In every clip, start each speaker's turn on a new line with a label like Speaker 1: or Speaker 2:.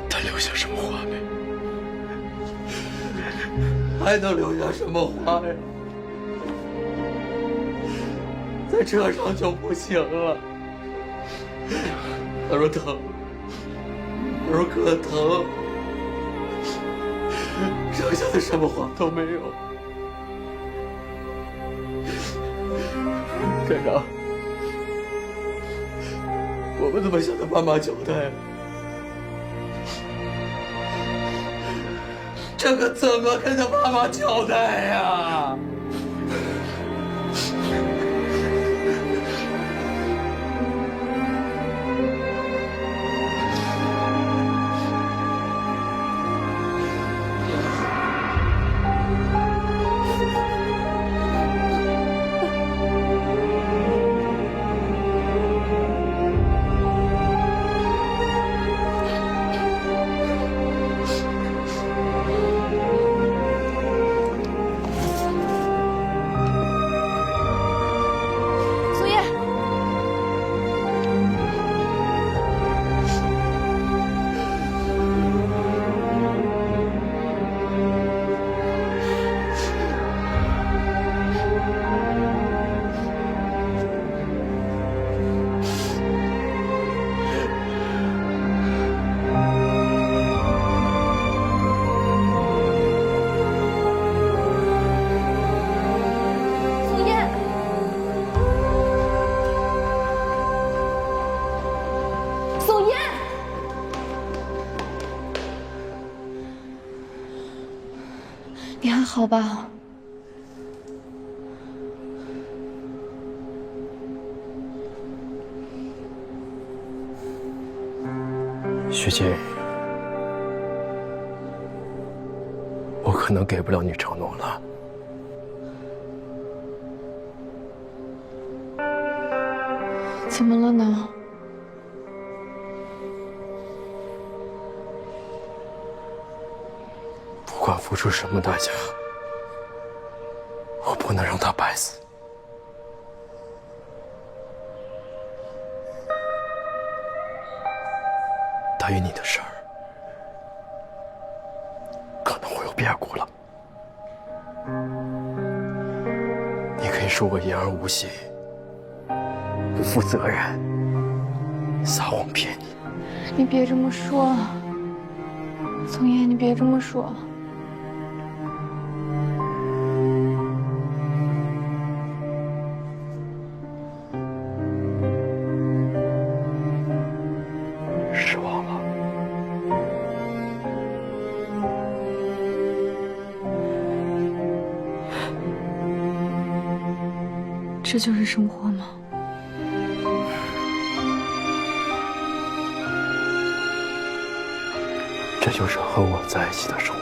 Speaker 1: 他留下什么话没？
Speaker 2: 还能留下什么话呀？在车上就不行了。他说疼，他说可疼，剩下的什么话都没有。站长，我们怎么向他爸妈交代？这可怎么跟他爸妈交代呀？
Speaker 3: 你还好吧？
Speaker 1: 学姐，我可能给不了你承诺了。
Speaker 3: 怎么了呢？
Speaker 1: 不管付出什么代价，我不能让他白死。大于你的事儿，可能会有变故了。你可以说我言而无信，不负责任，撒谎骗你。
Speaker 3: 你别这么说，宋烨，你别这么说。
Speaker 1: 失望了。
Speaker 3: 这就是生活吗？
Speaker 1: 这就是和我在一起的生活。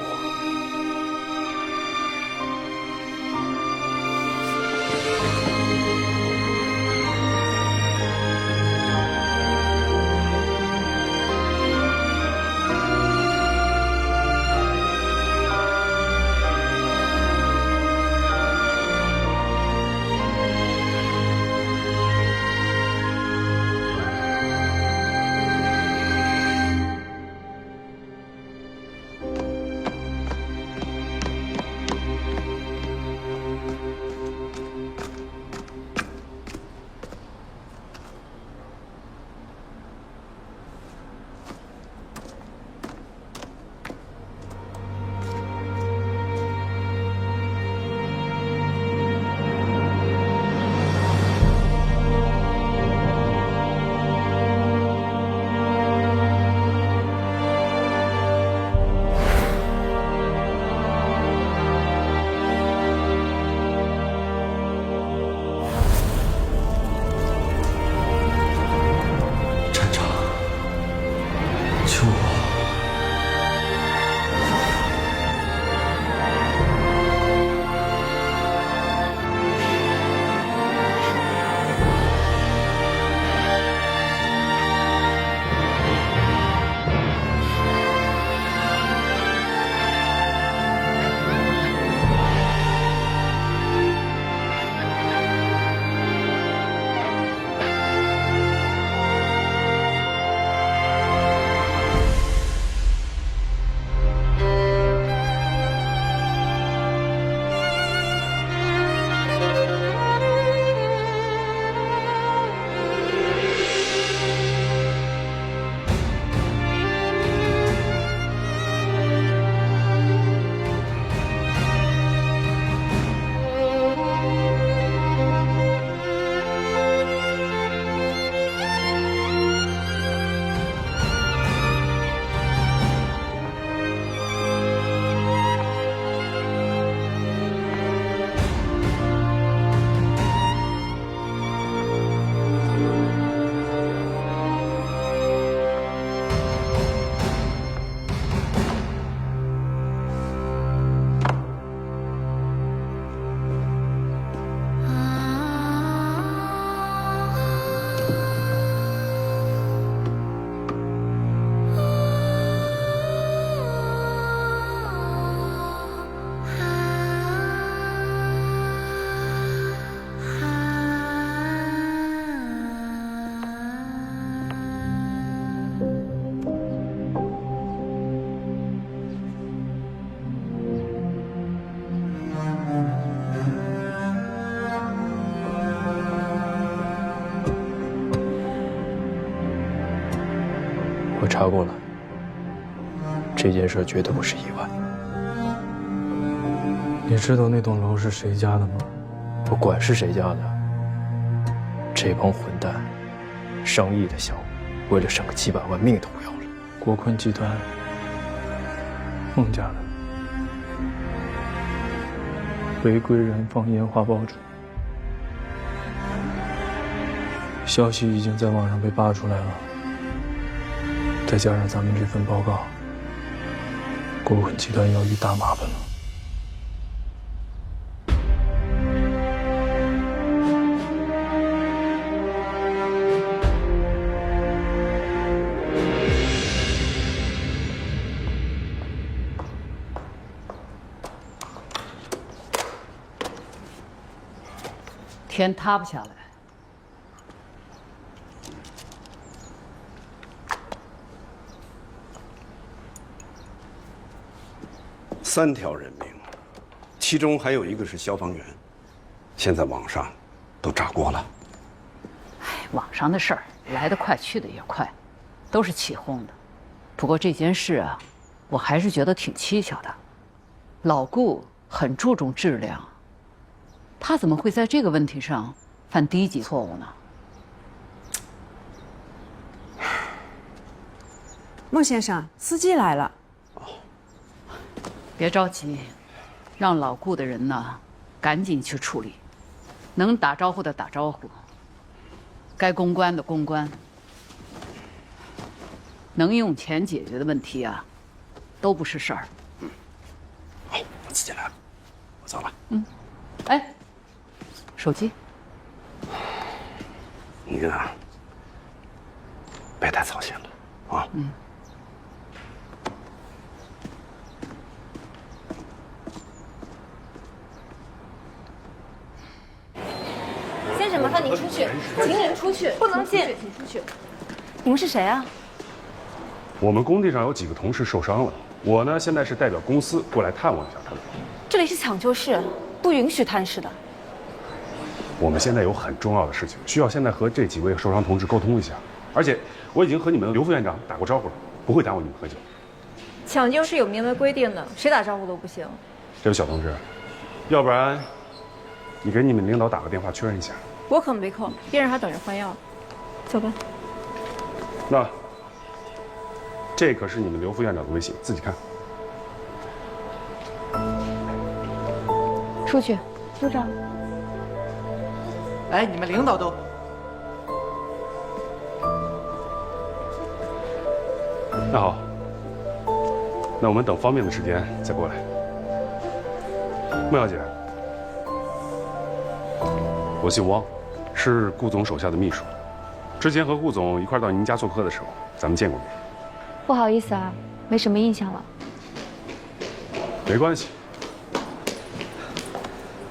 Speaker 1: 我查过了，这件事绝对不是意外。你知道那栋楼是谁家的吗？不管是谁家的，这帮混蛋，上亿的项目，为了省个几百万，命都不要了。国坤集团，孟家的，违规燃放烟花爆竹，消息已经在网上被扒出来了。再加上咱们这份报告，国坤集团要遇大麻烦了。
Speaker 4: 天塌不下来。
Speaker 5: 3条人命，其中还有一个是消防员，现在网上都炸锅了。
Speaker 4: 网上的事儿来得快，去得也快，都是起哄的。不过这件事啊，我还是觉得挺蹊跷的。老顾很注重质量，他怎么会在这个问题上犯低级错误呢？
Speaker 6: 孟先生，司机来了。
Speaker 4: 别着急，让老顾的人呢，赶紧去处理，能打招呼的打招呼，该公关的公关，能用钱解决的问题啊，都不是事儿。
Speaker 5: 好，我自己来了，我走了。
Speaker 4: 哎，手机。
Speaker 5: 你啊，别太操心了啊。
Speaker 7: 先生，麻烦您出去，请您出去，不能进，请出去。你们是谁啊？
Speaker 8: 我们工地上有几个同事受伤了，我呢现在是代表公司过来探望一下他们。
Speaker 7: 这里是抢救室，不允许探视的。
Speaker 8: 我们现在有很重要的事情，需要现在和这几位受伤同志沟通一下，而且我已经和你们刘副院长打过招呼了，不会耽误你们喝酒。
Speaker 7: 抢救室有明文规定的，谁打招呼都不行。
Speaker 8: 这位小同志，要不然你给你们领导打个电话确认一下。
Speaker 7: 我可没空，病人还等着换药。走吧。
Speaker 8: 那这可是你们刘副院长的微信，自己看。
Speaker 3: 出去，组长。
Speaker 2: 哎，你们领导都……
Speaker 8: 那好，那我们等方便的时间再过来。孟小姐，我姓汪，是顾总手下的秘书。之前和顾总一块到您家做客的时候，咱们见过面。
Speaker 3: 不好意思啊，没什么印象了。
Speaker 8: 没关系。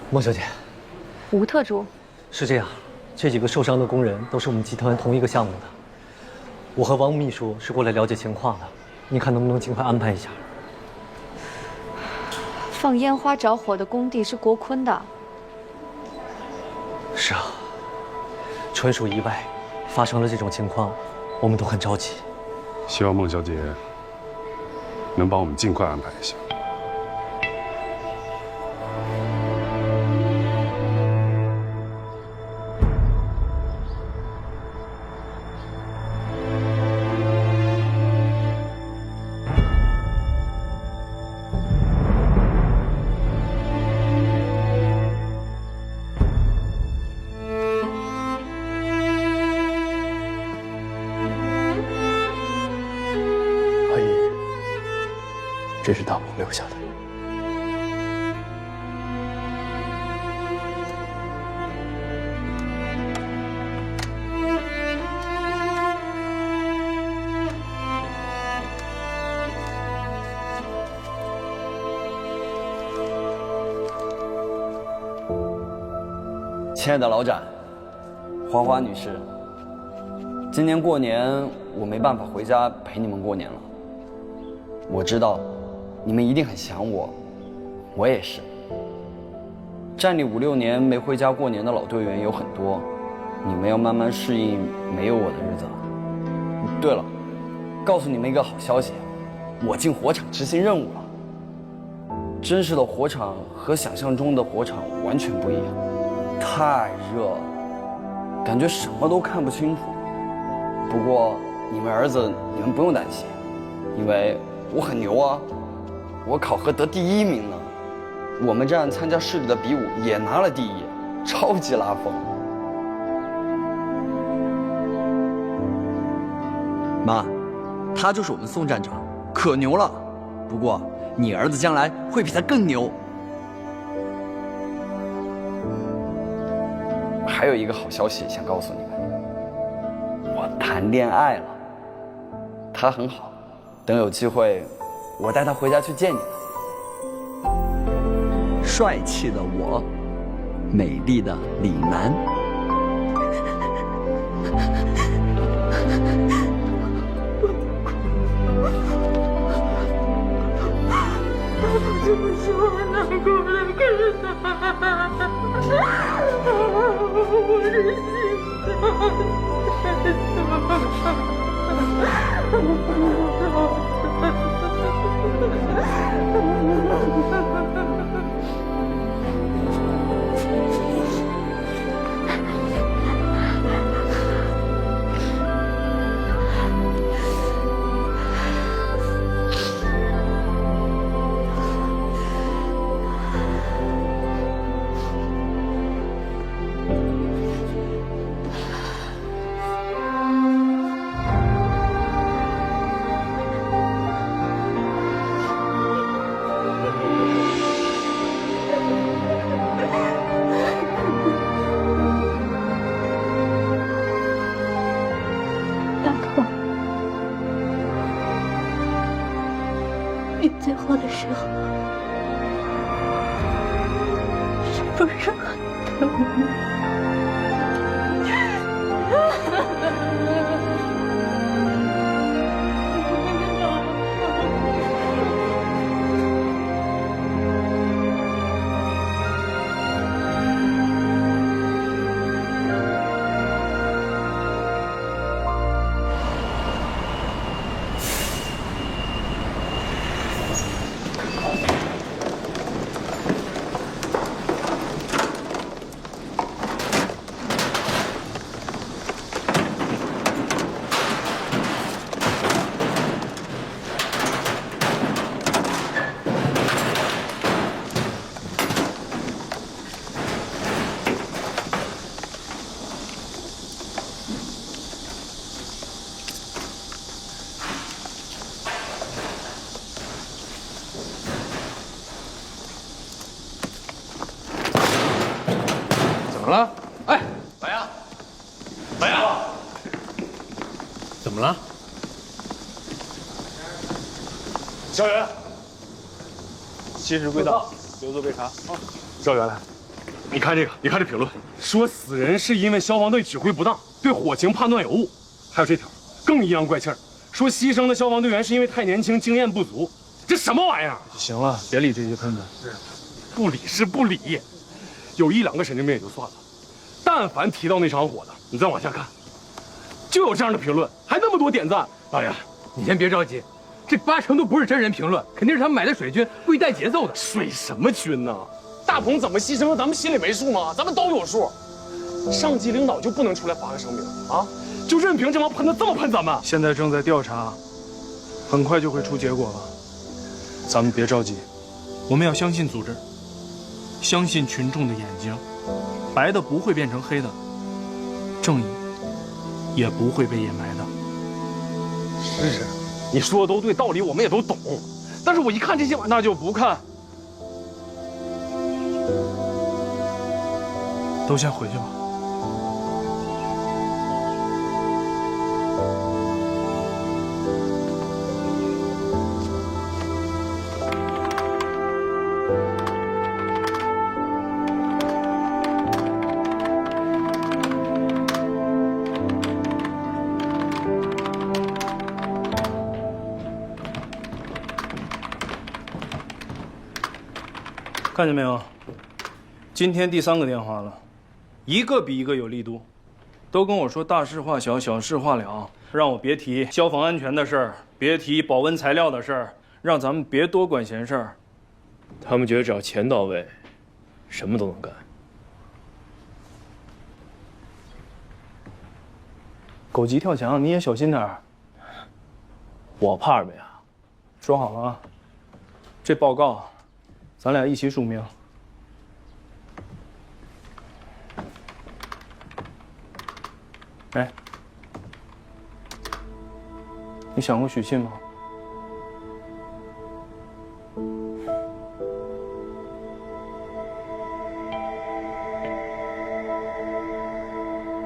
Speaker 9: 孟小姐，
Speaker 3: 吴特助，
Speaker 9: 是这样，这几个受伤的工人都是我们集团同一个项目的。我和汪秘书是过来了解情况的，你看能不能尽快安排一下？
Speaker 3: 放烟花着火的工地是国坤的。
Speaker 9: 是啊，纯属意外，发生了这种情况，我们都很着急。
Speaker 8: 希望孟小姐能帮我们尽快安排一下。
Speaker 1: 这是大鹏留下的。
Speaker 10: 亲爱的老展，花花女士，今年过年我没办法回家陪你们过年了。我知道你们一定很想我，我也是。站里5、6年没回家过年的老队员有很多，你们要慢慢适应没有我的日子了。对了，告诉你们一个好消息，我进火场执行任务了。真实的火场和想象中的火场完全不一样，太热了，感觉什么都看不清楚。不过你们儿子，你们不用担心，因为我很牛啊，我考核得第1名呢。我们站参加市里的比武也拿了第1，超级拉风。妈，他就是我们宋站长，可牛了。不过你儿子将来会比他更牛。还有一个好消息想告诉你们，我谈恋爱了，他很好，等有机会，我带他回家去见你们。帅气的我，美丽的李楠。
Speaker 3: 我这么说，我难过的看着他，我的心最后的时候，是不是很疼？
Speaker 2: 怎么了？哎，白杨，白杨，怎么了？
Speaker 8: 小袁，新时归到，留作备查。小袁，你看这个，你看这评论，说死人是因为消防队指挥不当，对火情判断有误。还有这条，更阴阳怪气儿，说牺牲的消防队员是因为太年轻，经验不足。这什么玩意儿？
Speaker 1: 行了，别理这些喷子。
Speaker 8: 不理是不理，有1、2个神经病也就算了，但凡提到那场火的，你再往下看，就有这样的评论，还那么多点赞。
Speaker 2: 老爷，你先别着急，这80%都不是真人评论，肯定是他们买的水军，故意带节奏的。
Speaker 8: 水什么军呢？大鹏怎么牺牲了，咱们心里没数吗？咱们都有数。上级领导就不能出来发个声明啊？就任凭这帮喷子这么喷咱们？
Speaker 1: 现在正在调查，很快就会出结果了。咱们别着急，我们要相信组织，相信群众的眼睛，白的不会变成黑的，正义也不会被掩埋的。
Speaker 8: 是，你说的都对，道理我们也都懂，但是我一看这些玩意儿，
Speaker 1: 那就不看，都先回去吧。看见没有？今天第3个电话了，一个比一个有力度。都跟我说大事化小，小事化了，让我别提消防安全的事儿，别提保温材料的事儿，让咱们别多管闲事儿。他们觉得只要钱到位，什么都能干。狗急跳墙，你也小心点儿。我怕什么呀？说好了啊，这报告，咱俩一起署名。哎，你想过许信吗？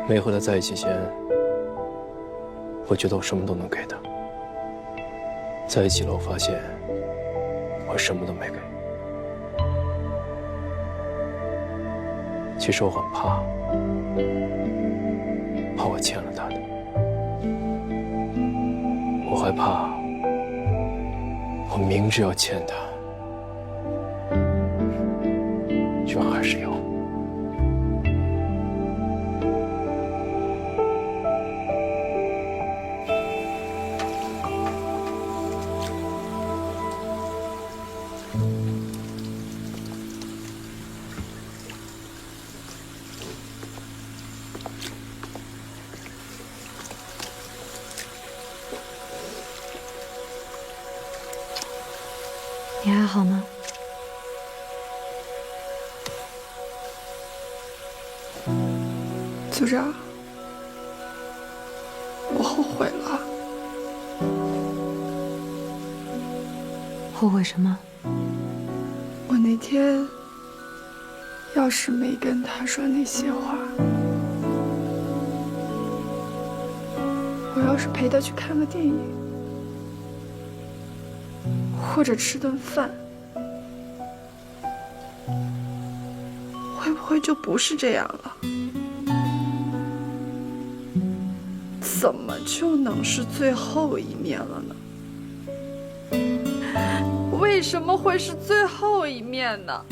Speaker 1: 没和他在一起前，我觉得我什么都能给他。在一起了，我发现我什么都没给。其实我很怕我欠了他的，我害怕我明知要欠他，却还是要。
Speaker 3: 你还好吗？
Speaker 11: 组长，我后悔了。
Speaker 3: 后悔什么？
Speaker 11: 我那天要是没跟他说那些话，我要是陪他去看个电影，或者吃顿饭，会不会就不是这样了？怎么就能是最后一面了呢？为什么会是最后一面呢？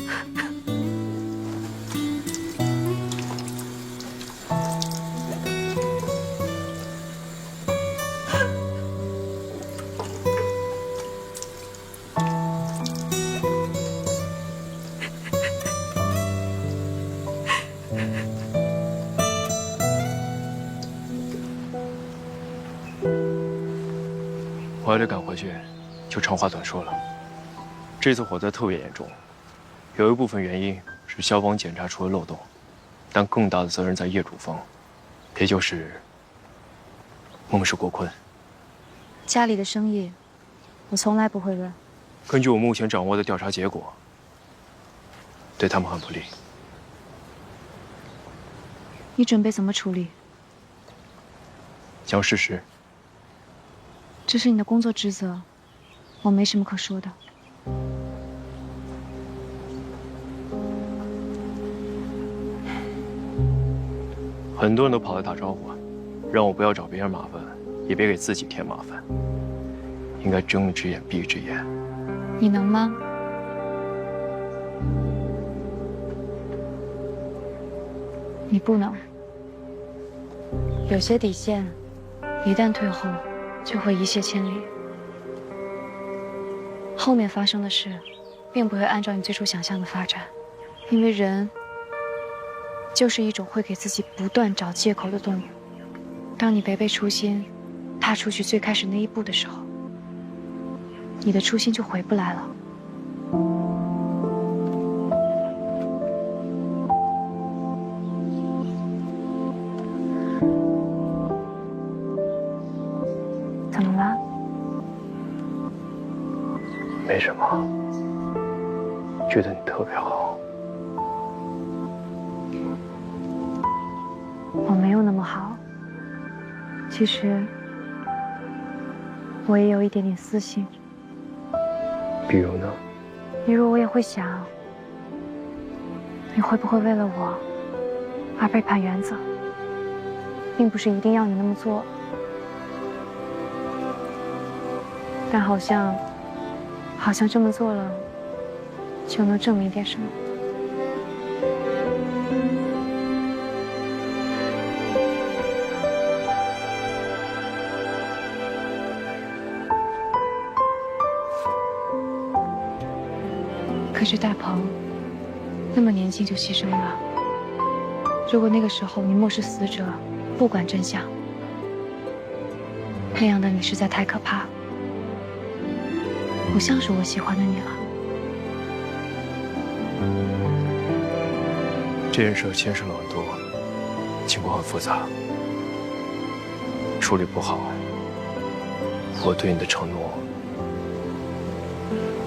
Speaker 1: 我还得赶回去，就长话短说了。这次火灾特别严重，有一部分原因是消防检查出了漏洞，但更大的责任在业主方，也就是孟氏国坤。
Speaker 3: 家里的生意，我从来不会乱。
Speaker 1: 根据我目前掌握的调查结果，对他们很不利。
Speaker 3: 你准备怎么处理？
Speaker 1: 讲事实。
Speaker 3: 这是你的工作职责，我没什么可说的。
Speaker 1: 很多人都跑来打招呼，让我不要找别人麻烦，也别给自己添麻烦，应该睁一只眼闭一只眼。
Speaker 3: 你能吗？你不能。有些底线，一旦退后，就会一泻千里。后面发生的事，并不会按照你最初想象的发展，因为人就是一种会给自己不断找借口的动物。当你违背初心，踏出去最开始那一步的时候，你的初心就回不来了。怎么了？
Speaker 1: 没什么，觉得你特别好。
Speaker 3: 我没有那么好，其实我也有一点点私心。
Speaker 1: 比如呢？
Speaker 3: 比如我也会想，你会不会为了我而背叛原则，并不是一定要你那么做，但好像这么做了就能证明点什么。可是大鹏那么年轻就牺牲了。如果那个时候你漠视死者，不管真相，那样的你实在太可怕，不像是我喜欢的你了。
Speaker 1: 这件事牵涉了很多，情况很复杂，处理不好，我对你的承诺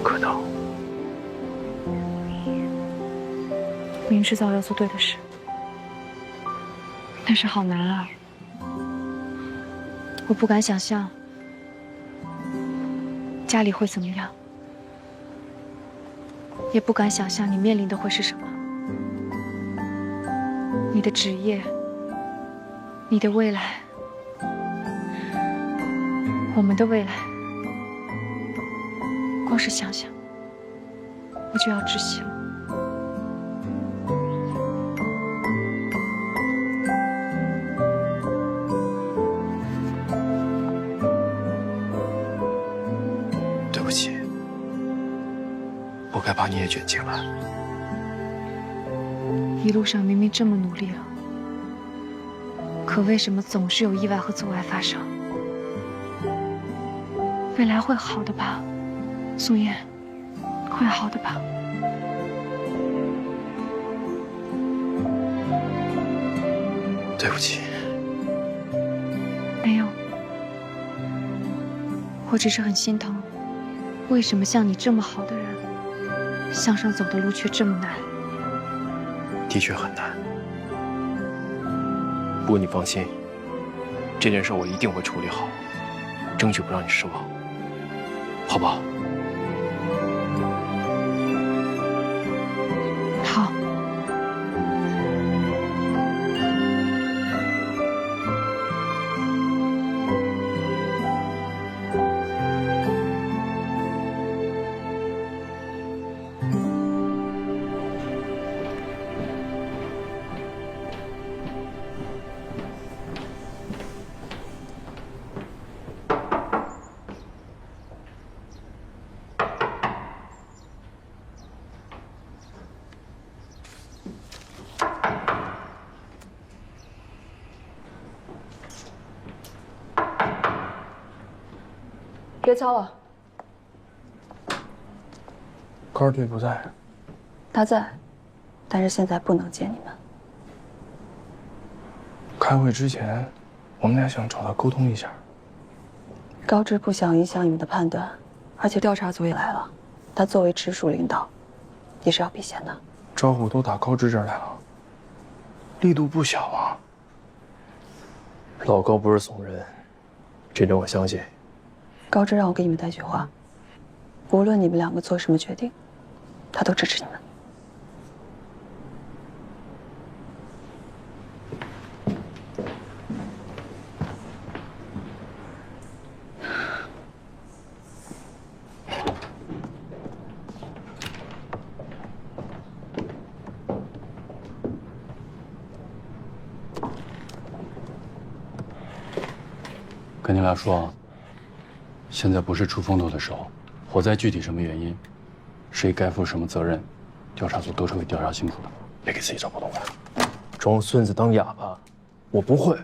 Speaker 1: 可能。
Speaker 3: 明知道要做对的事，但是好难啊！我不敢想象家里会怎么样，也不敢想象你面临的会是什么。你的职业，你的未来，我们的未来，光是想想，我就要窒息了。
Speaker 1: 对不起，我该把你也卷进来。
Speaker 3: 一路上明明这么努力了，可为什么总是有意外和阻碍发生？未来会好的吧，素颜，会好的吧。
Speaker 1: 对不起。
Speaker 3: 没有，我只是很心疼，为什么像你这么好的人，向上走的路却这么难？
Speaker 1: 的确很难，不过你放心，这件事我一定会处理好，争取不让你失望，好不好？
Speaker 3: 好。
Speaker 11: 别吵了。
Speaker 1: 高二队不在。
Speaker 11: 他在，但是现在不能见你们。
Speaker 1: 开会之前，我们俩想找他沟通一下。
Speaker 11: 高志不想影响你们的判断，而且调查组也来了，他作为直属领导，也是要避嫌的。
Speaker 1: 招呼都打高志这儿来了，力度不小啊。老高不是怂人，这点我相信。
Speaker 11: 高志让我给你们带句话，无论你们两个做什么决定，他都支持你们。
Speaker 12: 跟你俩说，现在不是出风头的时候，火灾具体什么原因，谁该负什么责任，调查组都是会调查清楚的。别给自己找不痛快，
Speaker 1: 装孙子当哑巴，我不会。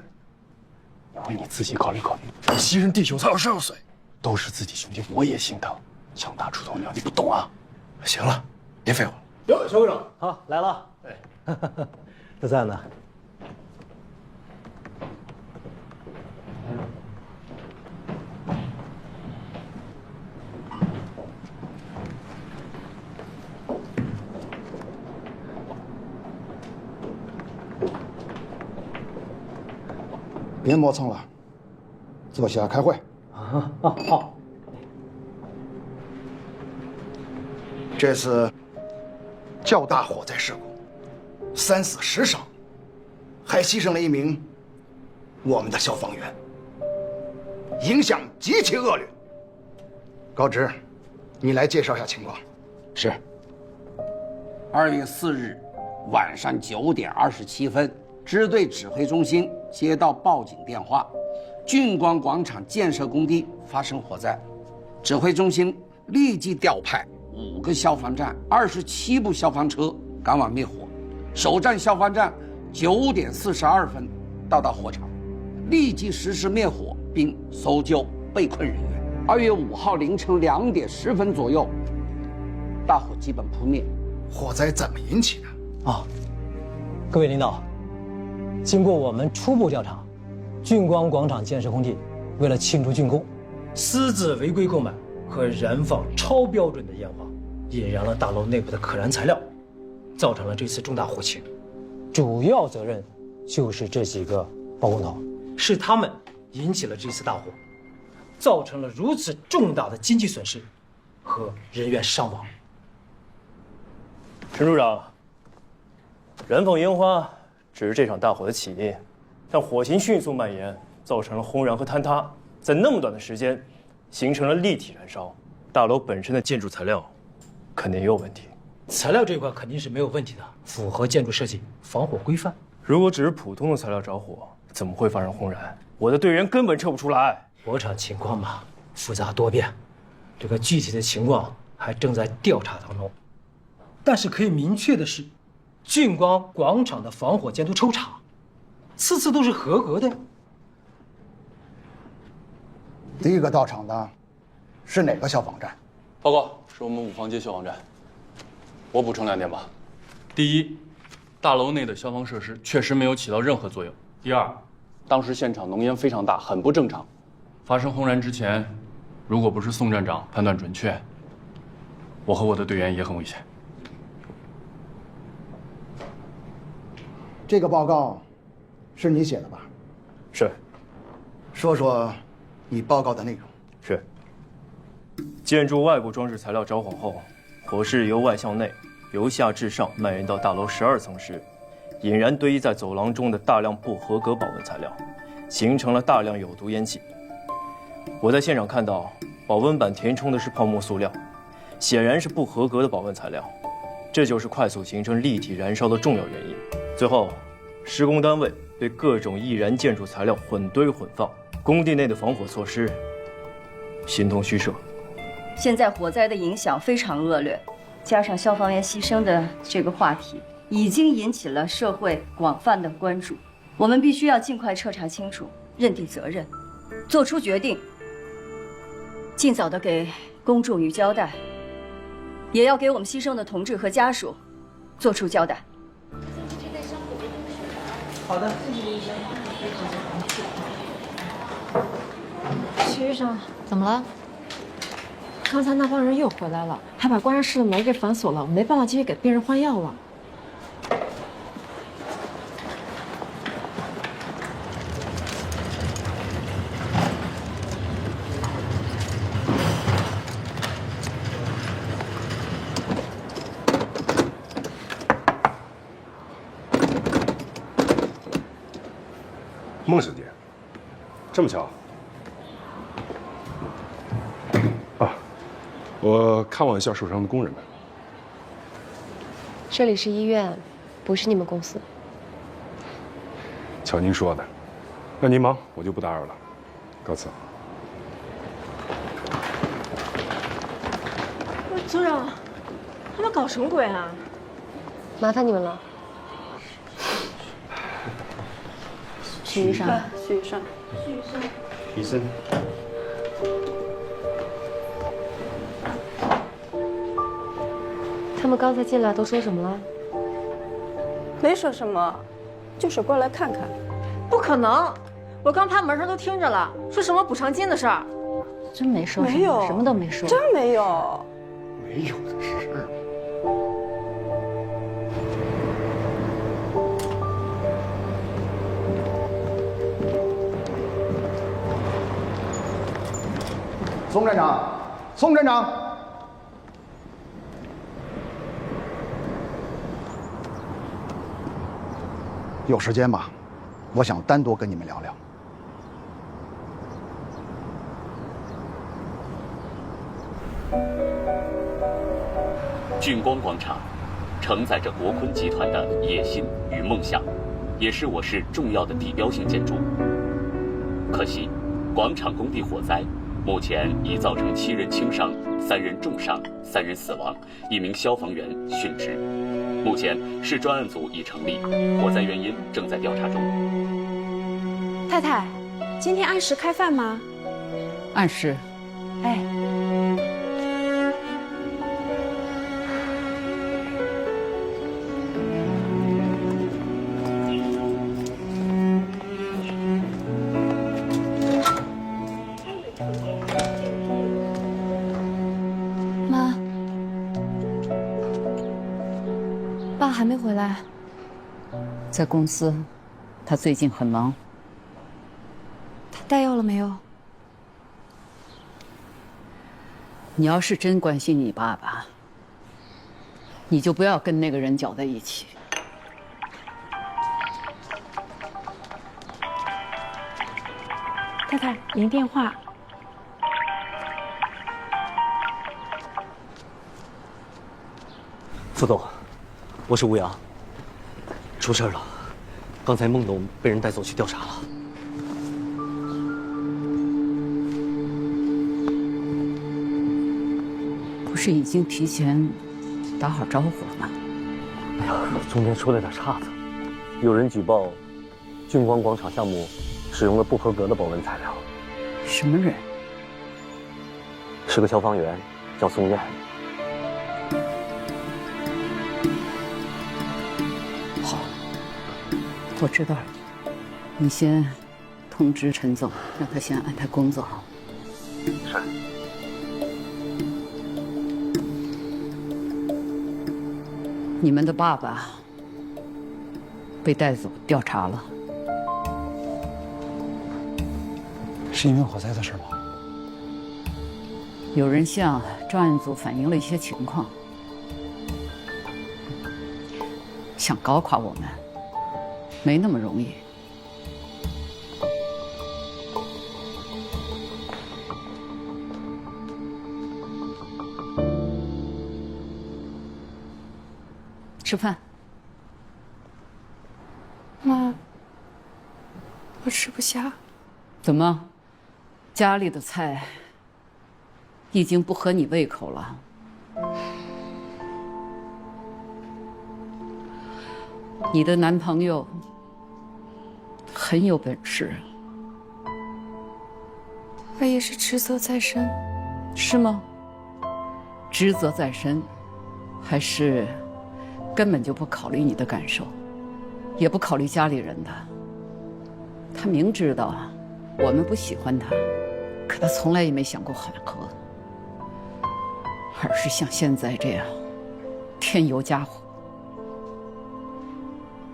Speaker 12: 你为你自己考虑考虑，
Speaker 1: 牺牲地球才有12岁，
Speaker 12: 都是自己兄弟，我也心疼。枪打出头鸟，你不懂啊？
Speaker 1: 行了，别废话。
Speaker 9: 哟，肖会长，好来了。哎，都在呢。
Speaker 13: 别磨蹭了，坐下开会。
Speaker 9: 好。
Speaker 13: 这次较大火灾事故，3死10伤，还牺牲了1名我们的消防员，影响极其恶劣。高直，你来介绍一下情况。
Speaker 14: 是。2月4日晚上9点27分。支队指挥中心接到报警电话，俊光广场建设工地发生火灾，指挥中心立即调派5个消防站、27部消防车赶往灭火。首站消防站9点42分到达火场，立即实施灭火并搜救被困人员。2月5号凌晨2点10分左右，大火基本扑灭。
Speaker 13: 火灾怎么引起的？
Speaker 9: 啊，各位领导，经过我们初步调查，俊光广场建设工地为了庆祝竣工，私自违规购买和燃放超标准的烟花，引燃了大楼内部的可燃材料，造成了这次重大火情。主要责任就是这几个包工头，是他们引起了这次大火，造成了如此重大的经济损失和人员伤亡。
Speaker 1: 陈处长，燃放烟花只是这场大火的起因，但火情迅速蔓延，造成了轰燃和坍塌，在那么短的时间，形成了立体燃烧。大楼本身的建筑材料肯定也有问题。
Speaker 9: 材料这一块肯定是没有问题的，符合建筑设计防火规范。
Speaker 1: 如果只是普通的材料着火，怎么会发生轰燃？我的队员根本测不出来。
Speaker 9: 火场情况嘛，复杂多变，这个具体的情况还正在调查当中。但是可以明确的是，俊光广场的防火监督抽查，次次都是合格的。
Speaker 13: 第一个到场的是哪个消防站？
Speaker 12: 报告，是我们五房街消防站。我补充2点吧。第一，大楼内的消防设施确实没有起到任何作用。第二，当时现场浓烟非常大，很不正常。发生轰燃之前，如果不是宋站长判断准确，我和我的队员也很危险。
Speaker 13: 这个报告是你写的吧？
Speaker 1: 是。
Speaker 13: 说说你报告的内容。
Speaker 1: 是。建筑外部装饰材料着火后，火势由外向内，由下至上蔓延到大楼12层时，引燃堆积在走廊中的大量不合格保温材料，形成了大量有毒烟气。我在现场看到，保温板填充的是泡沫塑料，显然是不合格的保温材料，这就是快速形成立体燃烧的重要原因。最后，施工单位对各种易燃建筑材料混堆混放，工地内的防火措施形同虚设。
Speaker 15: 现在火灾的影响非常恶劣，加上消防员牺牲的这个话题，已经引起了社会广泛的关注。我们必须要尽快彻查清楚，认定责任，做出决定，尽早的给公众以交代，也要给我们牺牲的同志和家属做出交代。
Speaker 11: 好的。
Speaker 7: 徐医生，怎么了？刚才那帮人又回来了，还把观察室的门给反锁了，我没办法继续给病人换药了。
Speaker 8: 孟小姐，这么巧啊！我看望一下受伤的工人们。
Speaker 16: 这里是医院，不是你们公司。
Speaker 8: 瞧您说的，那您忙，我就不打扰了，告辞。
Speaker 7: 组长，他们搞什么鬼啊？
Speaker 16: 麻烦你们了。
Speaker 11: 许医生，许医生，
Speaker 8: 医生。
Speaker 16: 他们刚才进来都说什么了？
Speaker 11: 没说什么，就是过来看看。
Speaker 7: 不可能！我刚趴门上都听着了，说什么补偿金的事儿。
Speaker 16: 真没说什么，
Speaker 11: 没有，
Speaker 16: 什么都没说。
Speaker 11: 真没有。
Speaker 13: 没有的事。宋站长，宋站长，有时间吗？我想单独跟你们聊聊。
Speaker 17: 俊光广场承载着国坤集团的野心与梦想，也是我市重要的地标性建筑。可惜，广场工地火灾目前已造成7人轻伤、3人重伤、3人死亡，1名消防员殉职。目前市专案组已成立，火灾原因正在调查中。
Speaker 6: 太太，今天按时开饭吗？
Speaker 4: 按时。
Speaker 6: 哎。
Speaker 3: 妈，爸还没回来。
Speaker 4: 在公司，他最近很忙。
Speaker 3: 他带药了没有？
Speaker 4: 你要是真关心你爸爸，你就不要跟那个人搅在一起。
Speaker 6: 太太，您电话。
Speaker 18: 副总，我是吴阳。出事了，刚才孟董被人带走去调查了。
Speaker 4: 不是已经提前打好招呼了吗？
Speaker 18: 哎呀，中间出了点岔子，有人举报俊光广场项目使用了不合格的保温材料。
Speaker 4: 什么人？
Speaker 18: 是个消防员，叫宋燕。
Speaker 4: 好，我知道了。你先通知陈总，让他先安排工作。
Speaker 18: 是。
Speaker 4: 你们的爸爸被带走调查了，
Speaker 9: 是因为火灾的事吗？
Speaker 4: 有人向专案组反映了一些情况，想搞垮我们，没那么容易。吃饭。
Speaker 3: 妈，我吃不下。
Speaker 4: 怎么？家里的菜已经不合你胃口了？你的男朋友很有本事，
Speaker 3: 他也是职责在身。
Speaker 4: 是吗？职责在身，还是根本就不考虑你的感受，也不考虑家里人的？他明知道我们不喜欢他，可他从来也没想过缓和，而是像现在这样添油加火。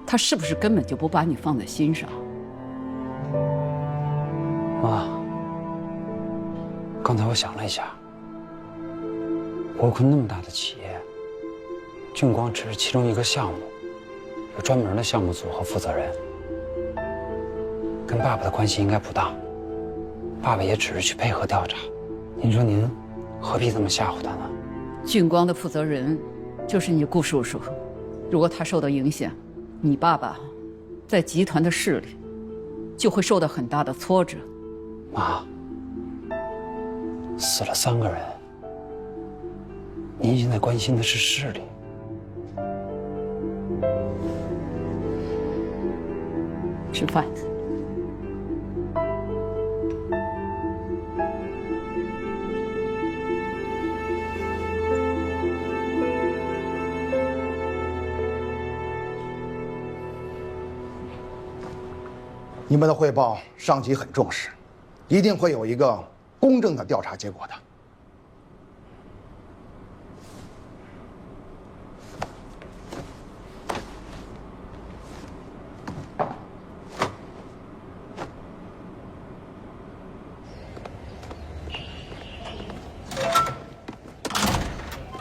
Speaker 4: 他是不是根本就不把你放在心上？
Speaker 9: 妈，刚才我想了一下，国坤那么大的企业，俊光只是其中一个项目，有专门的项目组和负责人，跟爸爸的关系应该不大。爸爸也只是去配合调查，您说您何必这么吓唬他呢？
Speaker 4: 俊光的负责人就是你顾叔叔，如果他受到影响，你爸爸在集团的势力就会受到很大的挫折。
Speaker 9: 妈，死了3个人，您现在关心的是势力。
Speaker 4: 吃饭。
Speaker 13: 你们的汇报，上级很重视，一定会有一个公正的调查结果的。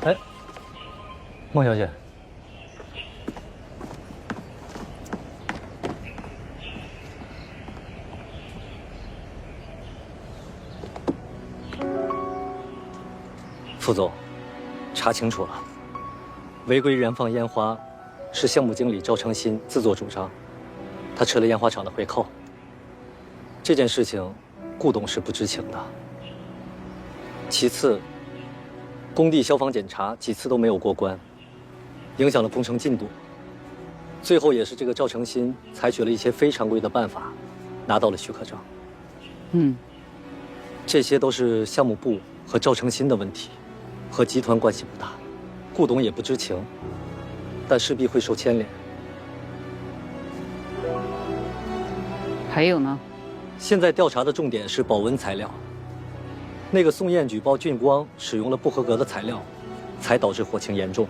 Speaker 18: 哎，孟小姐，副总，查清楚了，违规燃放烟花是项目经理赵成新自作主张，他吃了烟花厂的回扣。这件事情，顾董是不知情的，其次，工地消防检查几次都没有过关，影响了工程进度。最后也是这个赵成新采取了一些非常规的办法，拿到了许可证。这些都是项目部和赵成新的问题，和集团关系不大，顾董也不知情，但势必会受牵连。
Speaker 4: 还有呢？
Speaker 18: 现在调查的重点是保温材料。那个宋燕举报俊光使用了不合格的材料，才导致火情严重。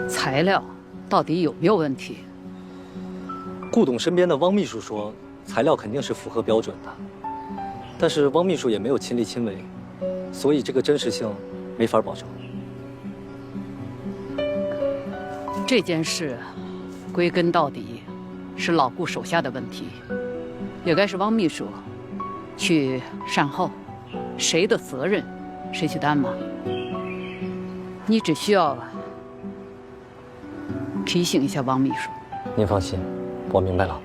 Speaker 4: 材料到底有没有问题？
Speaker 18: 顾董身边的汪秘书说，材料肯定是符合标准的，但是汪秘书也没有亲力亲为，所以这个真实性没法保证。
Speaker 4: 这件事归根到底是老顾手下的问题，也该是汪秘书去善后，谁的责任谁去担嘛。你只需要提醒一下汪秘书。
Speaker 18: 您放心，我明白了。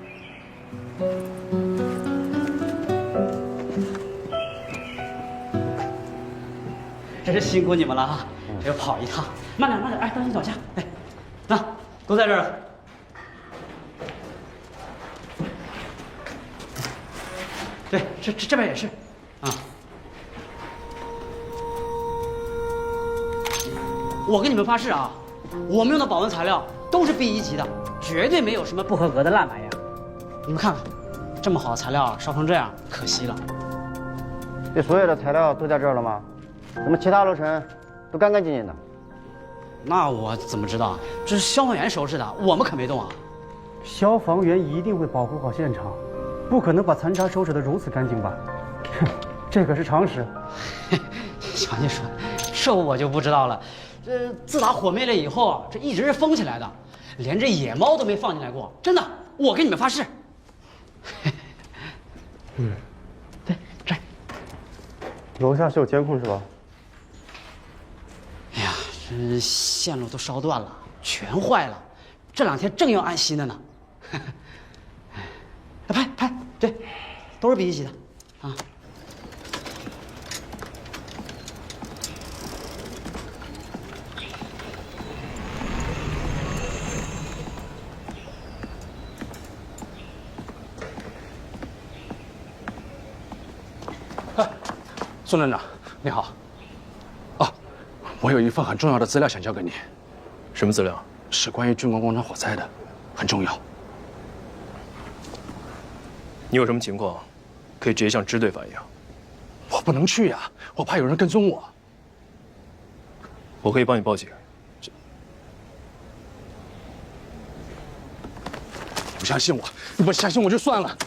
Speaker 19: 真是辛苦你们了啊！这跑一趟，慢点慢点，哎，当心脚下。哎，那都在这儿了。对，这边也是，啊。我跟你们发誓啊，我们用的保温材料都是 B1级的，绝对没有什么不合格的烂玩意儿。你们看看，这么好的材料烧成这样，可惜了。
Speaker 20: 这所有的材料都在这儿了吗？怎么其他楼层都干干净净的？
Speaker 19: 那我怎么知道？这是消防员收拾的，我们可没动啊。
Speaker 21: 消防员一定会保护好现场，不可能把残渣收拾得如此干净吧？这可是常识。
Speaker 19: 瞧你说，这我就不知道了。这自打火灭了以后，这一直是封起来的，连这野猫都没放进来过。真的，我跟你们发誓。对，这儿。
Speaker 21: 楼下是有监控是吧？
Speaker 19: 哎呀，这线路都烧断了，全坏了。这2天正要安息呢。拍，对，都是 B1级的，啊。
Speaker 8: 宋站长，你好。啊，我有一份很重要的资料想交给你。
Speaker 1: 什么资料？
Speaker 8: 是关于俊光工厂火灾的，很重要。
Speaker 1: 你有什么情况，可以直接向支队反映。
Speaker 8: 我不能去呀，我怕有人跟踪我。
Speaker 1: 我可以帮你报警。
Speaker 8: 不相信我，你不相信我就算了。